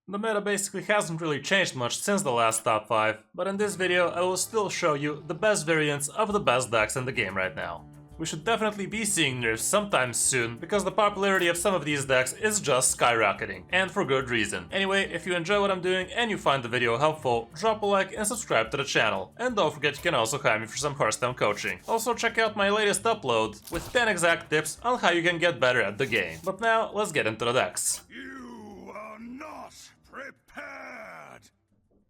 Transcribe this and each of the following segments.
The meta basically hasn't really changed much since the last top 5, but in this video I will still show you the best variants of the best decks in the game right now. We should definitely be seeing nerfs sometime soon, because the popularity of some of these decks is just skyrocketing, and for good reason. Anyway, if you enjoy what I'm doing and you find the video helpful, drop a like and subscribe to the channel. And don't forget you can also hire me for some Hearthstone coaching. Also check out my latest upload with 10 exact tips on how you can get better at the game. But now, let's get into the decks. You are not prepared!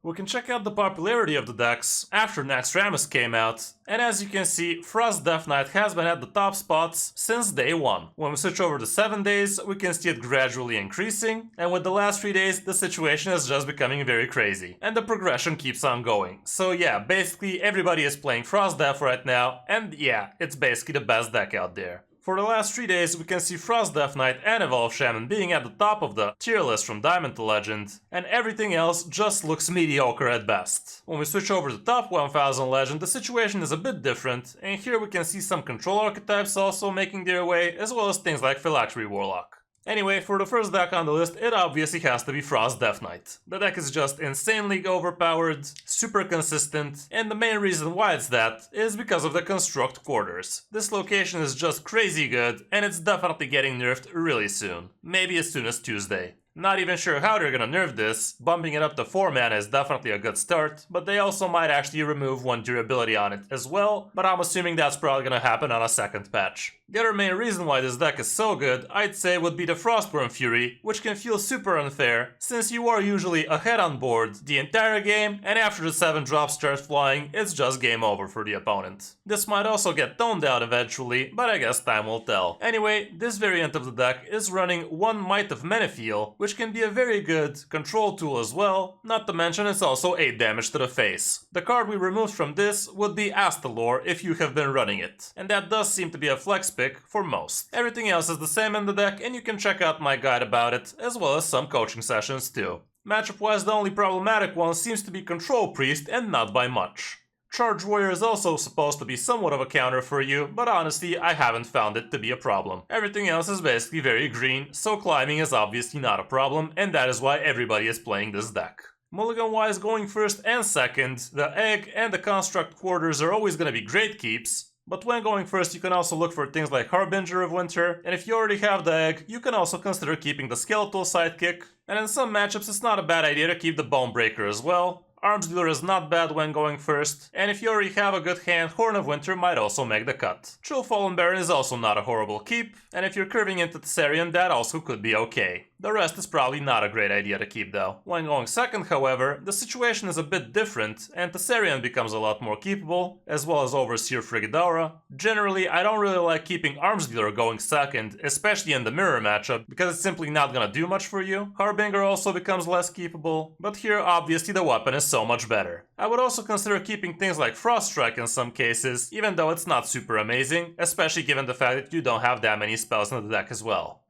We can check out the popularity of the decks after Naxx Nerfs came out, and as you can see, Frost Death Knight has been at the top spots since day 1. When we switch over to 7 days, we can see it gradually increasing, and with the last 3 days, the situation is just becoming very crazy, and the progression keeps on going. So yeah, basically everybody is playing Frost Death right now, and yeah, it's basically the best deck out there. For the last 3 days, we can see Frost Death Knight and Evolve Shaman being at the top of the tier list from Diamond to Legend, and everything else just looks mediocre at best. When we switch over to top 1000 Legend, the situation is a bit different, and here we can see some control archetypes also making their way, as well as things like Phylactery warlock. Anyway, for the first deck on the list, it obviously has to be Frost Death Knight. The deck is just insanely overpowered, super consistent, and the main reason why it's that is because of the construct quarters. This location is just crazy good, and it's definitely getting nerfed really soon. Maybe as soon as Tuesday. Not even sure how they're gonna nerf this. Bumping it up to 4 mana is definitely a good start, but they also might actually remove 1 durability on it as well, but I'm assuming that's probably gonna happen on a second patch. The other main reason why this deck is so good, I'd say, would be the Frostburn Fury, which can feel super unfair, since you are usually ahead on board the entire game, and after the 7 drops start flying, it's just game over for the opponent. This might also get toned down eventually, but I guess time will tell. Anyway, this variant of the deck is running 1 Might of Menethil, which can be a very good control tool as well, not to mention it's also 8 damage to the face. The card we removed from this would be Astalor if you have been running it, and that does seem to be a flex pick for most. Everything else is the same in the deck, and you can check out my guide about it, as well as some coaching sessions too. Matchup wise, the only problematic one seems to be Control Priest, and not by much. Charge Warrior is also supposed to be somewhat of a counter for you, but honestly, I haven't found it to be a problem. Everything else is basically very green, so climbing is obviously not a problem, and that is why everybody is playing this deck. Mulligan wise, going first and second, the Egg and the Construct Quarters are always going to be great keeps, but when going first you can also look for things like Harbinger of Winter, and if you already have the Egg, you can also consider keeping the Skeletal Sidekick, and in some matchups it's not a bad idea to keep the Bonebreaker as well. Arms Dealer is not bad when going first, and if you already have a good hand, Horn of Winter might also make the cut. True Fallen Baron is also not a horrible keep, and if you're curving into Thessarian, that also could be okay. The rest is probably not a great idea to keep though. When going second, however, the situation is a bit different, and Thessarian becomes a lot more keepable, as well as Overseer Frigidara. Generally, I don't really like keeping Arms Dealer going second, especially in the mirror matchup, because it's simply not gonna do much for you. Harbinger also becomes less keepable, but here obviously the weapon is so much better. I would also consider keeping things like Frost Strike in some cases, even though it's not super amazing, especially given the fact that you don't have that many spells in the deck as well.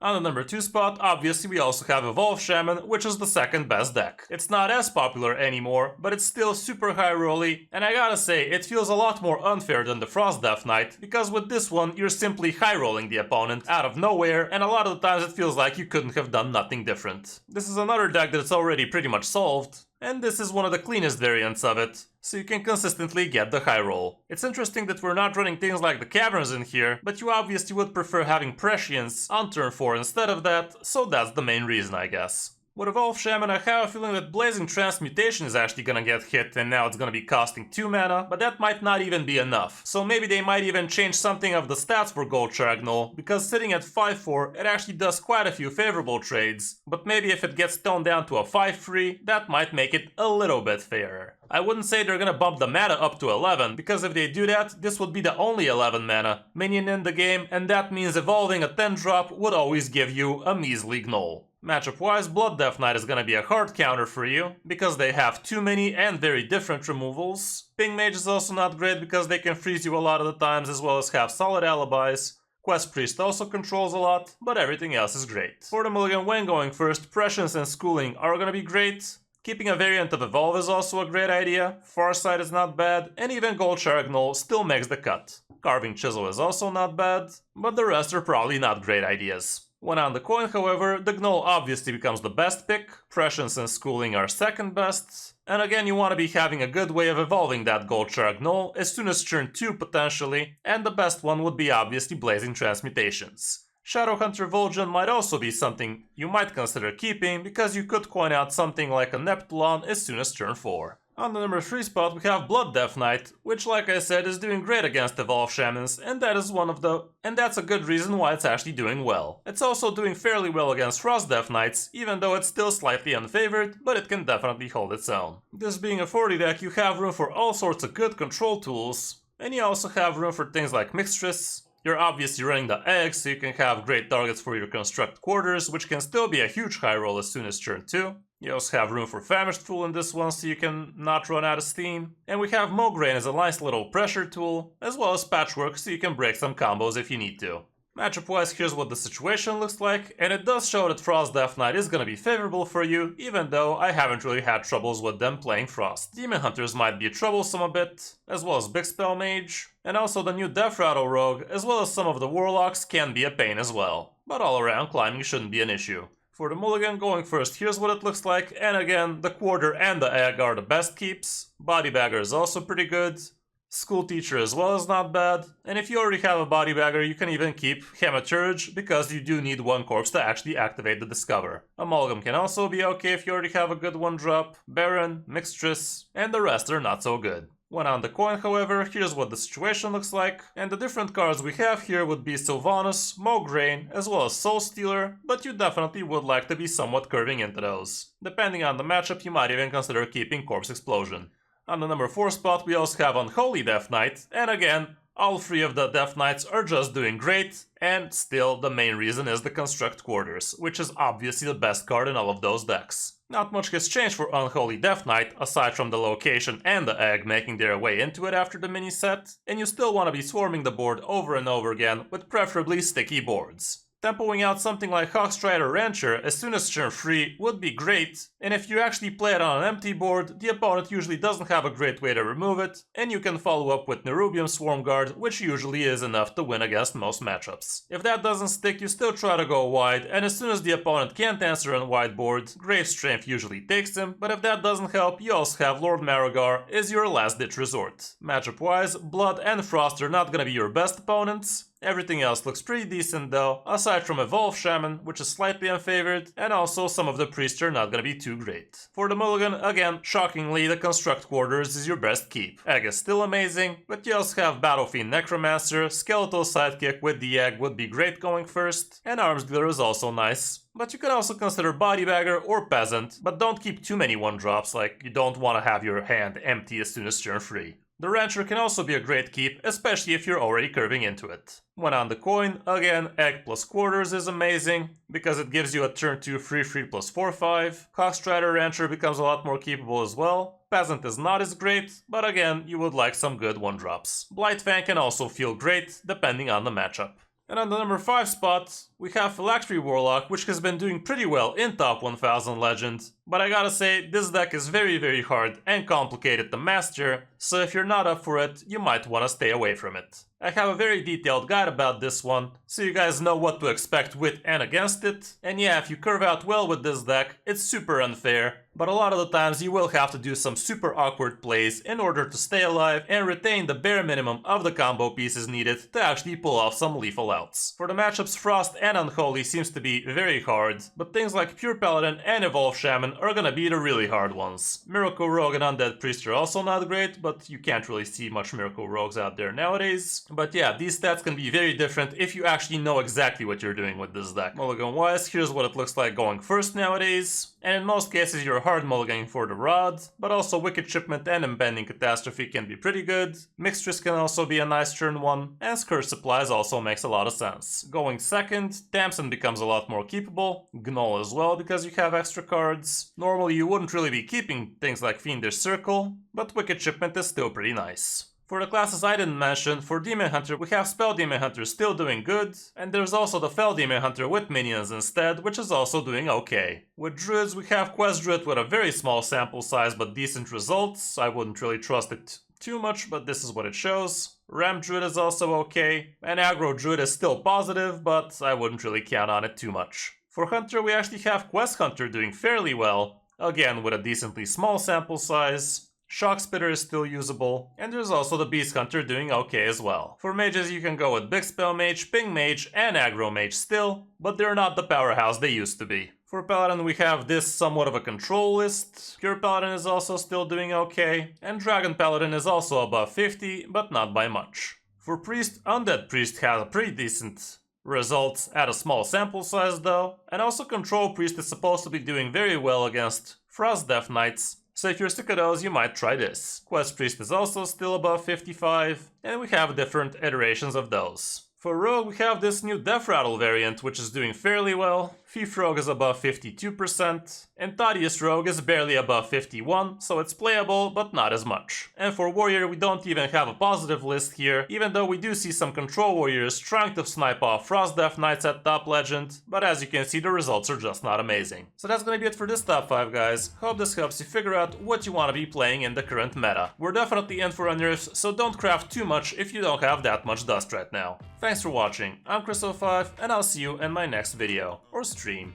On the number 2 spot, obviously we also have Evolve Shaman, which is the second best deck. It's not as popular anymore, but it's still super high rolly, and I gotta say, it feels a lot more unfair than the Frost Death Knight, because with this one, you're simply high rolling the opponent out of nowhere, and a lot of the times it feels like you couldn't have done nothing different. This is another deck that's already pretty much solved, and this is one of the cleanest variants of it, so you can consistently get the high roll. It's interesting that we're not running things like the Caverns in here, but you obviously would prefer having Prescience on turn 4 instead of that, so that's the main reason, I guess. With Evolve Shaman, I have a feeling that Blazing Transmutation is actually gonna get hit, and now it's gonna be costing 2 mana, but that might not even be enough. So maybe they might even change something of the stats for Gold Charagnol, because sitting at 5-4, it actually does quite a few favorable trades, but maybe if it gets toned down to a 5-3, that might make it a little bit fairer. I wouldn't say they're gonna bump the mana up to 11, because if they do that, this would be the only 11 mana minion in the game, and that means evolving a 10 drop would always give you a measly Gnoll. Matchup wise, Blood Death Knight is gonna be a hard counter for you, because they have too many and very different removals. Ping Mage is also not great because they can freeze you a lot of the times, as well as have solid alibis. Quest Priest also controls a lot, but everything else is great. For the mulligan when going first, Prescience and Schooling are gonna be great. Keeping a variant of Evolve is also a great idea, Farsight is not bad, and even Gold Charagnol still makes the cut. Carving Chisel is also not bad, but the rest are probably not great ideas. When on the coin, however, the Gnoll obviously becomes the best pick, Prescience and Schooling are second best, and again you want to be having a good way of evolving that Gold Shard Gnoll as soon as turn 2 potentially, and the best one would be obviously Blazing Transmutations. Shadowhunter Vol'jin might also be something you might consider keeping, because you could coin out something like a Neptulon as soon as turn 4. On the number 3 spot we have Blood Death Knight, which like I said is doing great against Evolve Shamans, and that's a good reason why it's actually doing well. It's also doing fairly well against Frost Death Knights, even though it's still slightly unfavored, but it can definitely hold its own. This being a 40 deck, you have room for all sorts of good control tools, and you also have room for things like Mixtress. You're obviously running the eggs, so you can have great targets for your construct quarters, which can still be a huge high roll as soon as turn 2. You also have room for Famished Fool in this one, so you can not run out of steam. And we have Mograine as a nice little pressure tool, as well as Patchwork, so you can break some combos if you need to. Matchup wise, here's what the situation looks like, and it does show that Frost Death Knight is gonna be favorable for you, even though I haven't really had troubles with them playing Frost. Demon Hunters might be troublesome a bit, as well as Big Spell Mage, and also the new Death Rattle Rogue, as well as some of the Warlocks can be a pain as well. But all around, climbing shouldn't be an issue. For the mulligan going first, here's what it looks like, and again, the Quarter and the Egg are the best keeps. Body Bagger is also pretty good. School Teacher as well is not bad, and if you already have a Body Bagger, you can even keep Hematurge, because you do need one corpse to actually activate the Discover. Amalgam can also be okay if you already have a good one drop, Baron, Mixtress, and the rest are not so good. When on the coin, however, here's what the situation looks like, and the different cards we have here would be Sylvanas, Mograine, as well as Soul Stealer, but you definitely would like to be somewhat curving into those. Depending on the matchup, you might even consider keeping Corpse Explosion. On the number 4 spot we also have Unholy Death Knight, and again, all 3 of the Death Knights are just doing great, and still the main reason is the Construct Quarters, which is obviously the best card in all of those decks. Not much has changed for Unholy Death Knight, aside from the location and the egg making their way into it after the mini set, and you still want to be swarming the board over and over again with preferably sticky boards. Tempoing out something like Hawkstrider Rancher as soon as turn 3 would be great, and if you actually play it on an empty board, the opponent usually doesn't have a great way to remove it, and you can follow up with Nerubium Swarm Guard, which usually is enough to win against most matchups. If that doesn't stick, you still try to go wide, and as soon as the opponent can't answer on wide board, Grave Strength usually takes him, but if that doesn't help, you also have Lord Marigar as your last ditch resort. Matchup wise, Blood and Frost are not gonna be your best opponents. Everything else looks pretty decent though, aside from Evolve Shaman, which is slightly unfavored, and also some of the priests are not gonna be too great. For the mulligan, again, shockingly, the Construct Quarters is your best keep. Egg is still amazing, but you also have Battlefiend Necromancer, Skeletal Sidekick with the egg would be great going first, and Arms Dealer is also nice. But you can also consider Body Bagger or Peasant, but don't keep too many 1-drops, like you don't want to have your hand empty as soon as turn 3. The Rancher can also be a great keep, especially if you're already curving into it. When on the coin, again, Egg plus Quarters is amazing, because it gives you a turn 2 3/3 plus 4/5. Hawkstrider Rancher becomes a lot more keepable as well. Peasant is not as great, but again, you would like some good 1-drops. Blightfang can also feel great, depending on the matchup. And on the number 5 spot, we have Phylactery Warlock, which has been doing pretty well in top 1000 Legend, but I gotta say, this deck is very hard and complicated to master, so if you're not up for it, you might want to stay away from it. I have a very detailed guide about this one, so you guys know what to expect with and against it, and yeah, if you curve out well with this deck, it's super unfair, but a lot of the times you will have to do some super awkward plays in order to stay alive and retain the bare minimum of the combo pieces needed to actually pull off some lethal outs. For the matchups, Frost and Unholy seems to be very hard, but things like Pure Paladin and Evolve Shaman are gonna be the really hard ones. Miracle Rogue and Undead Priest are also not great, but you can't really see much Miracle Rogues out there nowadays. But yeah, these stats can be very different if you actually know exactly what you're doing with this deck. Mulligan wise, here's what it looks like going first nowadays, and in most cases you're hard mulliganing for the Rod, but also Wicked Shipment and Impending Catastrophe can be pretty good. Mixtress can also be a nice turn 1, and Scourge Supplies also makes a lot of sense. Going second, Tamsin becomes a lot more keepable, Gnoll as well because you have extra cards. Normally you wouldn't really be keeping things like Fiendish Circle, but Wicked Shipment is still pretty nice. For the classes I didn't mention, for Demon Hunter we have Spell Demon Hunter still doing good, and there's also the Fel Demon Hunter with minions instead, which is also doing okay. With Druids we have Quest Druid with a very small sample size but decent results. I wouldn't really trust it too much, but this is what it shows. Ramp Druid is also okay, and Aggro Druid is still positive, but I wouldn't really count on it too much. For Hunter, we actually have Quest Hunter doing fairly well, again with a decently small sample size. Shock Spitter is still usable, and there's also the Beast Hunter doing okay as well. For mages, you can go with Big Spell Mage, Ping Mage, and Aggro Mage still, but they're not the powerhouse they used to be. For Paladin, we have this somewhat of a control list. Pure Paladin is also still doing okay, and Dragon Paladin is also above 50, but not by much. For Priest, Undead Priest has a pretty decent results at a small sample size though, and also Control Priest is supposed to be doing very well against Frost Death Knights, so if you're sick of those, you might try this. Quest Priest is also still above 55, and we have different iterations of those. For Rogue, we have this new Death Rattle variant, which is doing fairly well. Thief Rogue is above 52%, and Thaddeus Rogue is barely above 51, so it's playable, but not as much. And for Warrior, we don't even have a positive list here, even though we do see some Control Warriors trying to snipe off Frost Death Knights at top legend, but as you can see, the results are just not amazing. So that's gonna be it for this top 5, guys. Hope this helps you figure out what you want to be playing in the current meta. We're definitely in for a nerf, so don't craft too much if you don't have that much dust right now. Thanks for watching, I'm Kris05, and I'll see you in my next video, or stream.